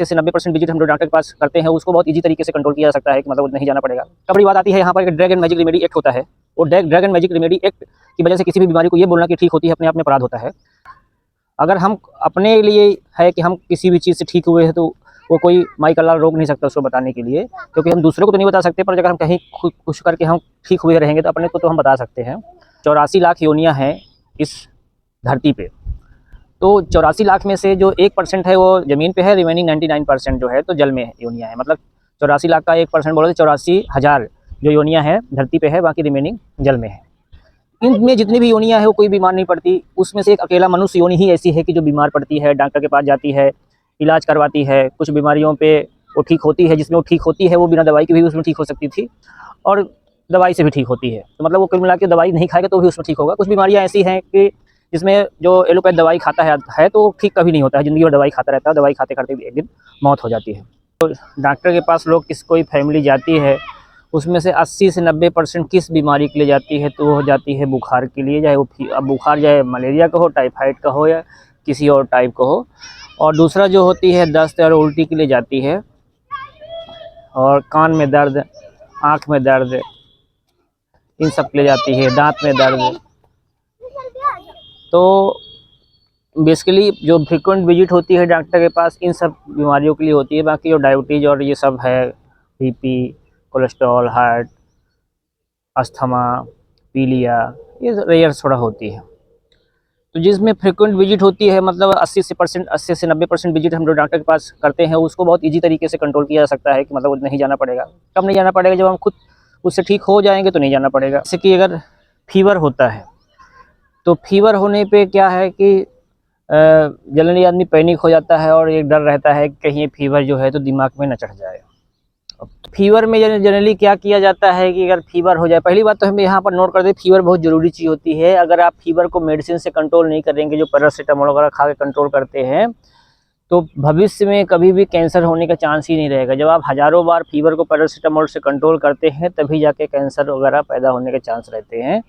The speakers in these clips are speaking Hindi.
से 90% विजिट हम जो डॉक्टर के पास करते हैं उसको बहुत इजी तरीके से कंट्रोल किया जा सकता है कि मतलब नहीं जाना पड़ेगा। अब बड़ी बात आती है यहाँ पर drug and magic remedy act होता है। वो drug and magic remedy act की वजह से किसी भी बीमारी को ये बोलना कि ठीक होती है अपने आप में अपराध होता है। अगर हम अपने लिए है कि हम किसी भी चीज़ से ठीक हुए हैं तो वो कोई माई का लाल रोक नहीं सकता उसको बताने के लिए, क्योंकि हम दूसरों को तो नहीं बता सकते, पर अगर हम कहीं खुश करके हम ठीक हुए रहेंगे तो अपने को तो हम बता सकते हैं। 84 लाख योनियाँ हैं इस धरती पे, तो 84 लाख में से जो 1% है वो ज़मीन पे है, रिमेनिंग 99% जो है तो जल में योनियाँ है। मतलब 84 लाख का 1% बोले तो 84,000 जो योनियाँ हैं धरती पे है, बाकी रिमेनिंग जल में है। इनमें जितनी भी योनियाँ है वो कोई बीमार नहीं पड़ती, उसमें से एक अकेला मनुष्य योनि ही ऐसी है कि जो बीमार पड़ती है, डॉक्टर के पास जाती है, इलाज करवाती है, कुछ बीमारियों पे वो ठीक होती है। जिसमें वो ठीक होती है वो बिना दवाई के भी उसमें ठीक हो सकती थी और दवाई से भी ठीक होती है। तो मतलब वो कुल मिला के दवाई नहीं खाएगा तो भी उसमें ठीक होगा। कुछ बीमारियाँ ऐसी हैं कि जिसमें जो एलोपैथ दवाई खाता है तो ठीक कभी नहीं होता है, ज़िंदगी भर दवाई खाता रहता है, दवाई खाते खाते भी एक दिन मौत हो जाती है। तो डॉक्टर के पास लोग कोई फैमिली जाती है, उसमें से 80 से 90% किस बीमारी के लिए जाती है, तो वो जाती है बुखार के लिए। चाहे वो अब बुखार चाहे मलेरिया का हो, टाइफाइड का हो या किसी और टाइप का हो। और दूसरा जो होती है दस्त और उल्टी के लिए जाती है, और कान में दर्द, आँख में दर्द, इन सब के लिए जाती है, दांत में दर्द। तो बेसिकली जो फ्रीक्वेंट विजिट होती है डॉक्टर के पास इन सब बीमारियों के लिए होती है। बाकी जो डायबिटीज़ और ये सब है, बीपी, कोलेस्ट्रॉल, हार्ट, अस्थमा, पीलिया, ये रेयर थोड़ा होती है। तो जिसमें फ्रीक्वेंट विजिट होती है, मतलब 80 से 90% विजिट हम जो डॉक्टर के पास करते हैं उसको बहुत इजी तरीके से कंट्रोल किया जा सकता है कि मतलब नहीं जाना पड़ेगा। कब नहीं जाना पड़ेगा? जब हम खुद उससे ठीक हो जाएंगे तो नहीं जाना पड़ेगा। जैसे कि अगर फीवर होता है तो फीवर होने पे क्या है कि जनरली आदमी पैनिक हो जाता है और एक डर रहता है कि कहीं ये फीवर जो है तो दिमाग में न चढ़ जाए। फीवर में जनरली क्या किया जाता है कि अगर फीवर हो जाए, पहली बात तो हमें यहाँ पर नोट कर दें, फीवर बहुत ज़रूरी चीज़ होती है। अगर आप फीवर को मेडिसिन से कंट्रोल नहीं करेंगे, जो पैरासीटामोल वगैरह खा के कंट्रोल करते हैं, तो भविष्य में कभी भी कैंसर होने का चांस ही नहीं रहेगा। जब आप हज़ारों बार फीवर को पैरासीटामोल से कंट्रोल करते हैं तभी जाके कैंसर वगैरह पैदा होने के चांस रहते हैं।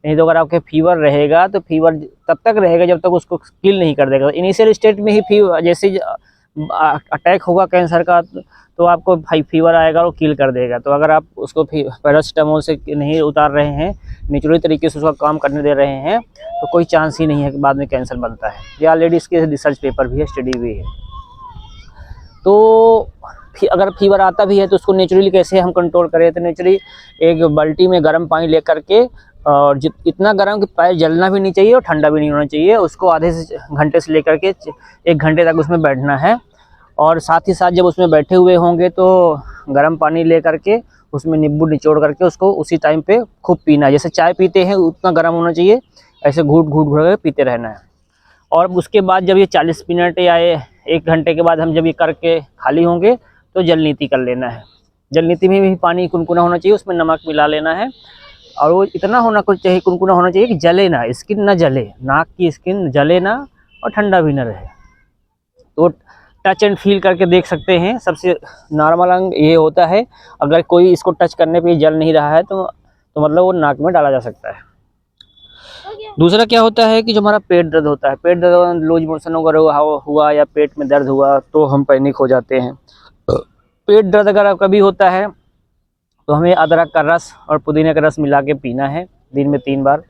नहीं तो अगर आपके फीवर रहेगा तो फीवर तब तक रहेगा जब तक उसको किल नहीं कर देगा। इनिशियल स्टेज में ही फीवर जैसे अटैक होगा कैंसर का तो आपको फीवर आएगा और किल कर देगा। तो अगर आप उसको पैरासीटामोल से नहीं उतार रहे हैं, नेचुरली तरीके से उसका काम करने दे रहे हैं, तो कोई चांस ही नहीं है कि बाद में कैंसर बनता है। ये ऑलरेडी इसके रिसर्च पेपर भी है, स्टडी भी है। तो अगर फीवर आता भी है तो उसको नेचुरली कैसे हम कंट्रोल करें, तो नेचुरली एक बाल्टी में गर्म पानी लेकर के, और इतना गर्म कि पैर जलना भी नहीं चाहिए और ठंडा भी नहीं होना चाहिए, उसको आधे से घंटे से लेकर के 1 घंटे तक उसमें बैठना है। और साथ ही साथ जब उसमें बैठे हुए होंगे तो गर्म पानी ले करके उसमें नींबू निचोड़ करके उसको उसी टाइम पे खूब पीना है। जैसे चाय पीते हैं उतना गर्म होना चाहिए, ऐसे घूट घूट घूट के पीते रहना है। और उसके बाद जब ये 40 मिनट या 1 घंटे के बाद हम जब ये करके खाली होंगे तो जल नीति कर लेना है। जल नीति में भी पानी कुनकुना होना चाहिए, उसमें नमक मिला लेना है, और वो इतना होना कुछ चाहिए, कुनकुना होना चाहिए कि जले ना, स्किन ना जले, नाक की स्किन जले ना और ठंडा भी ना रहे। तो टच एंड फील करके देख सकते हैं। सबसे नॉर्मल अंग ये होता है, अगर कोई इसको टच करने पे जल नहीं रहा है तो मतलब वो नाक में डाला जा सकता है। दूसरा क्या होता है कि जो हमारा पेट दर्द होता है, पेट दर्द, लूज मोशन वगैरह हुआ या पेट में दर्द हुआ तो हम पैनिक हो जाते हैं। पेट दर्द अगर कभी होता है तो हमें अदरक का रस और पुदीने का रस मिला के पीना है दिन में 3 बार।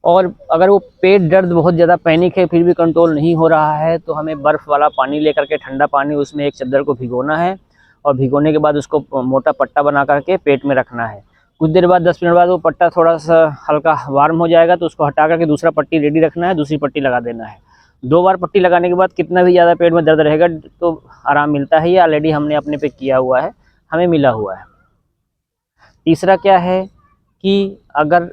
और अगर वो पेट दर्द बहुत ज़्यादा पैनिक है फिर भी कंट्रोल नहीं हो रहा है तो हमें बर्फ़ वाला पानी लेकर के, ठंडा पानी, उसमें एक चद्दर को भिगोना है, और भिगोने के बाद उसको मोटा पट्टा बना करके पेट में रखना है। कुछ देर बाद 10 मिनट बाद वो पट्टा थोड़ा सा हल्का वार्म हो जाएगा तो उसको हटा करके दूसरा पट्टी रेडी रखना है, दूसरी पट्टी लगा देना है। 2 बार पट्टी लगाने के बाद कितना भी ज़्यादा पेट में दर्द रहेगा तो आराम मिलता है। ये ऑलरेडी हमने अपने पे किया हुआ है, हमें मिला हुआ है। तीसरा क्या है कि अगर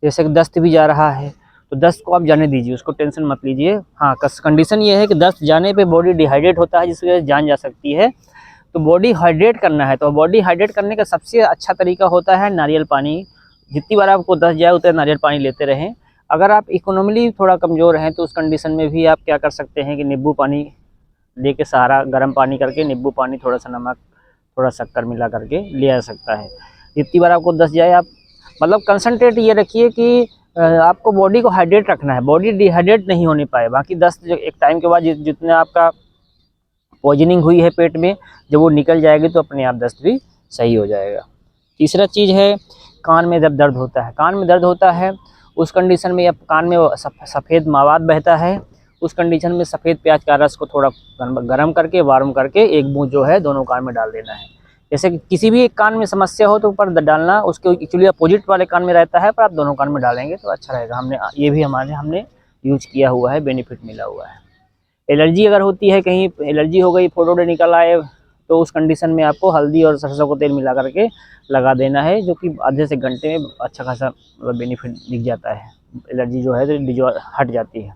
जैसे दस्त भी जा रहा है तो दस्त को आप जाने दीजिए, उसको टेंशन मत लीजिए। हाँ, कंडीशन ये है कि दस्त जाने पे बॉडी डिहाइड्रेट होता है, जिसकी वजह से जान जा सकती है। तो बॉडी हाइड्रेट करना है, तो बॉडी हाइड्रेट करने का सबसे अच्छा तरीका होता है नारियल पानी। जितनी बार आपको दस्त जाए उतना नारियल पानी लेते रहें। अगर आप इकोनॉमिकली थोड़ा कमज़ोर हैं तो उस कंडीशन में भी आप क्या कर सकते हैं कि नींबू पानी लेके सहारा गर्म पानी करके नींबू पानी, थोड़ा सा नमक, थोड़ा शक्कर मिला करके लिया जा सकता है। जितनी बार आपको दस्त जाए आप मतलब कंसंट्रेट ये रखिए कि आपको बॉडी को हाइड्रेट रखना है, बॉडी डिहाइड्रेट नहीं होने पाए। बाकी दस्त एक टाइम के बाद जितना आपका पॉइजनिंग हुई है पेट में, जब वो निकल जाएगी तो अपने आप दस्त भी सही हो जाएगा। तीसरा चीज़ है, कान में जब दर्द होता है, कान में दर्द होता है उस कंडीशन में, या कान में सफ़ेद मवाद बहता है, उस कंडीशन में सफ़ेद प्याज का रस को थोड़ा गर्म करके वार्म करके एक बूंद जो है दोनों कान में डाल देना है। जैसे कि किसी भी एक कान में समस्या हो तो ऊपर डालना, उसके एक्चुअली अपोजिट वाले कान में रहता है, पर आप दोनों कान में डालेंगे तो अच्छा रहेगा। ये भी हमने यूज किया हुआ है, बेनिफिट मिला हुआ है। एलर्जी अगर होती है, कहीं एलर्जी हो गई, फोड़े निकल आए, तो उस कंडीशन में आपको हल्दी और सरसों का तेल मिला करके लगा देना है, जो कि आधे से घंटे में अच्छा खासा बेनिफिट दिख जाता है, एलर्जी जो है हट जाती है।